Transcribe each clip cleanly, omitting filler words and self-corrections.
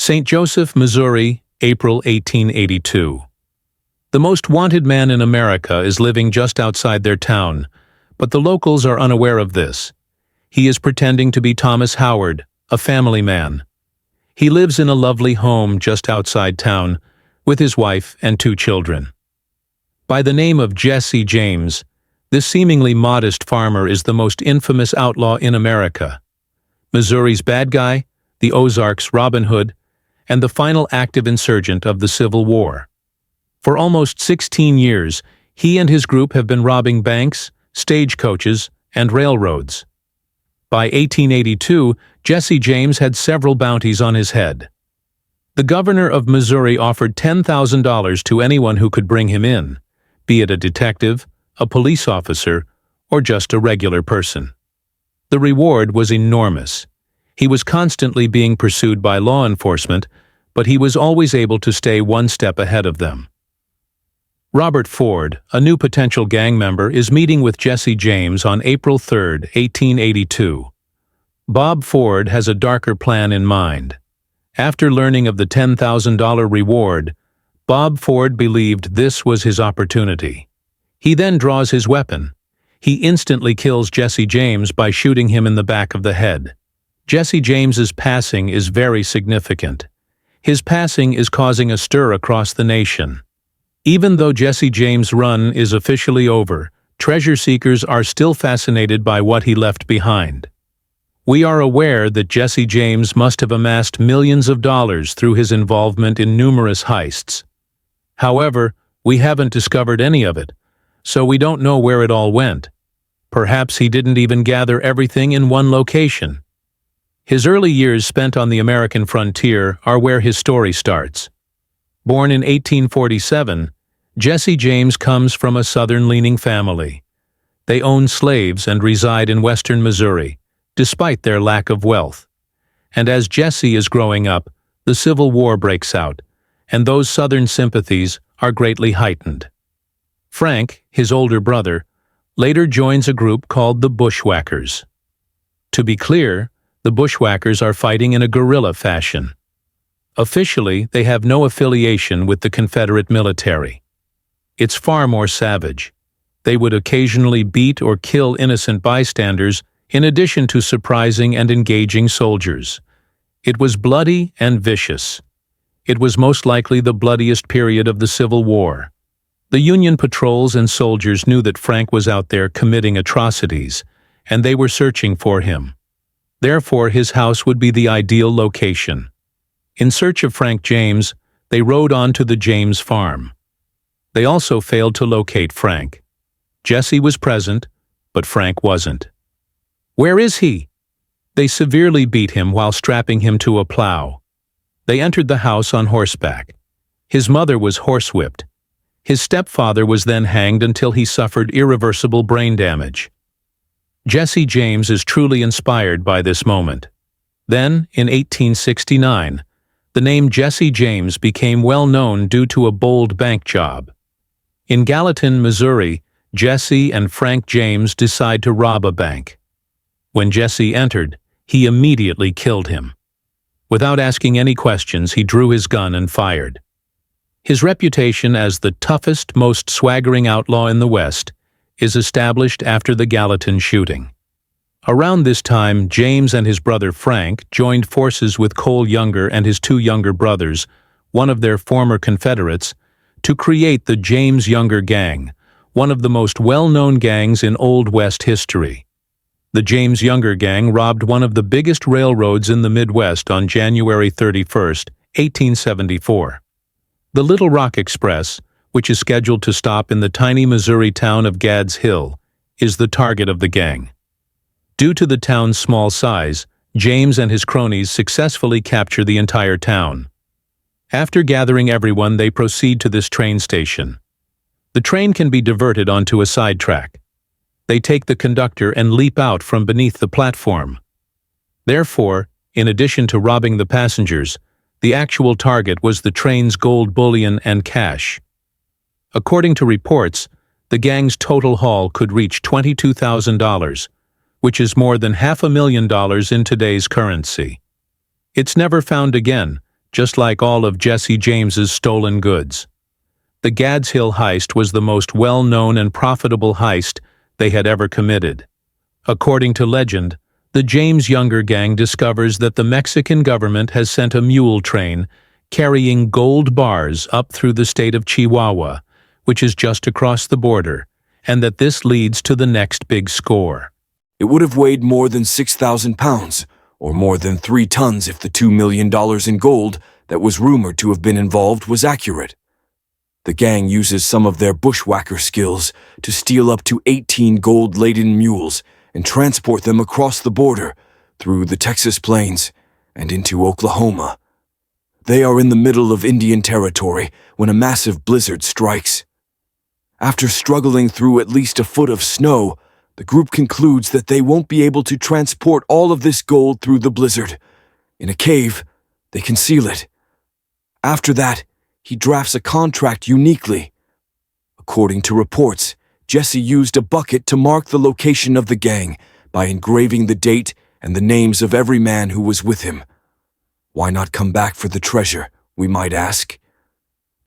St. Joseph, Missouri, April 1882. The most wanted man in America is living just outside their town, but the locals are unaware of this. He is pretending to be Thomas Howard, a family man. He lives in a lovely home just outside town, with his wife and 2 children. By the name of Jesse James, this seemingly modest farmer is the most infamous outlaw in America. Missouri's bad guy, the Ozarks' Robin Hood, and the final active insurgent of the Civil War. For almost 16 years, he and his group have been robbing banks, stagecoaches, and railroads. By 1882, Jesse James had several bounties on his head. The governor of Missouri offered $10,000 to anyone who could bring him in, be it a detective, a police officer, or just a regular person. The reward was enormous. He was constantly being pursued by law enforcement, but he was always able to stay one step ahead of them. Robert Ford, a new potential gang member, is meeting with Jesse James on April 3, 1882. Bob Ford has a darker plan in mind. After learning of the $10,000 reward, Bob Ford believed this was his opportunity. He then draws his weapon. He instantly kills Jesse James by shooting him in the back of the head. Jesse James's passing is very significant. His passing is causing a stir across the nation. Even though Jesse James' run is officially over, treasure seekers are still fascinated by what he left behind. We are aware that Jesse James must have amassed millions of dollars through his involvement in numerous heists. However, we haven't discovered any of it, so we don't know where it all went. Perhaps he didn't even gather everything in one location. His early years spent on the American frontier are where his story starts. Born in 1847, Jesse James comes from a southern-leaning family. They own slaves and reside in western Missouri, despite their lack of wealth. And as Jesse is growing up, the Civil War breaks out, and those southern sympathies are greatly heightened. Frank, his older brother, later joins a group called the Bushwhackers. To be clear, the Bushwhackers are fighting in a guerrilla fashion. Officially, they have no affiliation with the Confederate military. It's far more savage. They would occasionally beat or kill innocent bystanders in addition to surprising and engaging soldiers. It was bloody and vicious. It was most likely the bloodiest period of the Civil War. The Union patrols and soldiers knew that Frank was out there committing atrocities, and they were searching for him. Therefore, his house would be the ideal location. In search of Frank James, they rode on to the James farm. They also failed to locate Frank. Jesse was present, but Frank wasn't. Where is he? They severely beat him while strapping him to a plow. They entered the house on horseback. His mother was horsewhipped. His stepfather was then hanged until he suffered irreversible brain damage. Jesse James is truly inspired by this moment. Then, in 1869, the name Jesse James became well known due to a bold bank job. In Gallatin, Missouri, Jesse and Frank James decide to rob a bank. When Jesse entered, he immediately killed him. Without asking any questions, he drew his gun and fired. His reputation as the toughest, most swaggering outlaw in the West is established after the Gallatin shooting. Around this time, James and his brother Frank joined forces with Cole Younger and his 2 younger brothers, one of their former Confederates, to create the James Younger Gang, one of the most well-known gangs in Old West history. The James Younger Gang robbed one of the biggest railroads in the Midwest on January 31, 1874. The Little Rock Express, which is scheduled to stop in the tiny Missouri town of Gads Hill, is the target of the gang. Due to the town's small size, James and his cronies successfully capture the entire town. After gathering everyone, they proceed to this train station. The train can be diverted onto a side track. They take the conductor and leap out from beneath the platform. Therefore, in addition to robbing the passengers, the actual target was the train's gold bullion and cash. According to reports, the gang's total haul could reach $22,000, which is more than $500,000 in today's currency. It's never found again, just like all of Jesse James's stolen goods. The Gads Hill heist was the most well-known and profitable heist they had ever committed. According to legend, the James Younger gang discovers that the Mexican government has sent a mule train carrying gold bars up through the state of Chihuahua, which is just across the border, and that this leads to the next big score. It would have weighed more than 6,000 pounds, or more than 3 tons if the $2 million in gold that was rumored to have been involved was accurate. The gang uses some of their bushwhacker skills to steal up to 18 gold-laden mules and transport them across the border, through the Texas plains, and into Oklahoma. They are in the middle of Indian Territory when a massive blizzard strikes. After struggling through at least a foot of snow, the group concludes that they won't be able to transport all of this gold through the blizzard. In a cave, they conceal it. After that, he drafts a contract uniquely. According to reports, Jesse used a bucket to mark the location of the gang by engraving the date and the names of every man who was with him. Why not come back for the treasure, we might ask?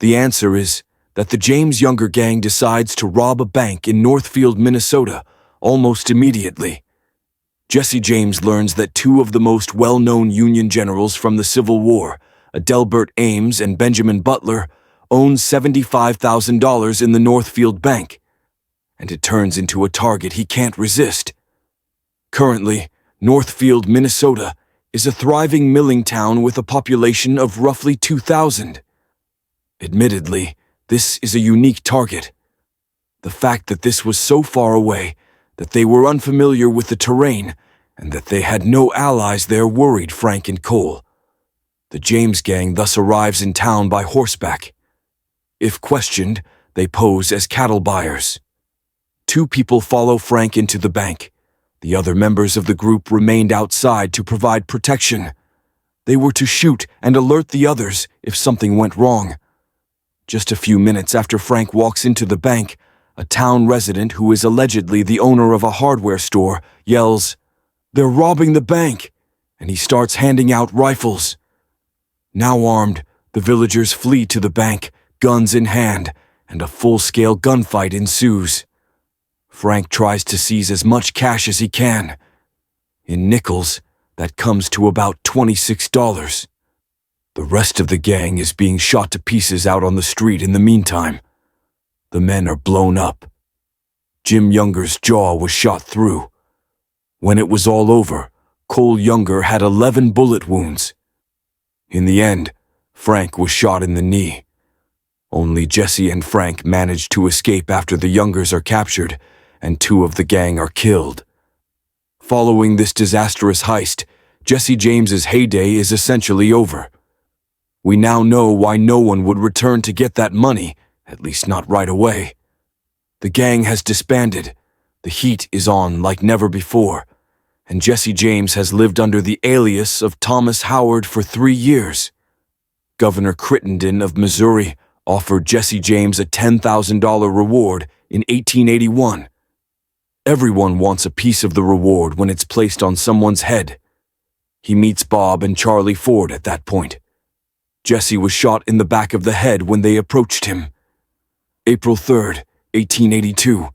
The answer is that the James Younger gang decides to rob a bank in Northfield, Minnesota, almost immediately. Jesse James learns that 2 of the most well-known Union generals from the Civil War, Adelbert Ames and Benjamin Butler, own $75,000 in the Northfield Bank, and it turns into a target he can't resist. Currently, Northfield, Minnesota, is a thriving milling town with a population of roughly 2,000. Admittedly, this is a unique target. The fact that this was so far away, that they were unfamiliar with the terrain, and that they had no allies there worried Frank and Cole. The James gang thus arrives in town by horseback. If questioned, they pose as cattle buyers. 2 people follow Frank into the bank. The other members of the group remained outside to provide protection. They were to shoot and alert the others if something went wrong. Just a few minutes after Frank walks into the bank, a town resident who is allegedly the owner of a hardware store yells, "They're robbing the bank!" and he starts handing out rifles. Now armed, the villagers flee to the bank, guns in hand, and a full-scale gunfight ensues. Frank tries to seize as much cash as he can. In nickels, that comes to about $26. The rest of the gang is being shot to pieces out on the street in the meantime. The men are blown up. Jim Younger's jaw was shot through. When it was all over, Cole Younger had 11 bullet wounds. In the end, Frank was shot in the knee. Only Jesse and Frank managed to escape after the Youngers are captured, and 2 of the gang are killed. Following this disastrous heist, Jesse James's heyday is essentially over. We now know why no one would return to get that money, at least not right away. The gang has disbanded, the heat is on like never before, and Jesse James has lived under the alias of Thomas Howard for 3 years. Governor Crittenden of Missouri offered Jesse James a $10,000 reward in 1881. Everyone wants a piece of the reward when it's placed on someone's head. He meets Bob and Charlie Ford at that point. Jesse was shot in the back of the head when they approached him. April 3rd, 1882,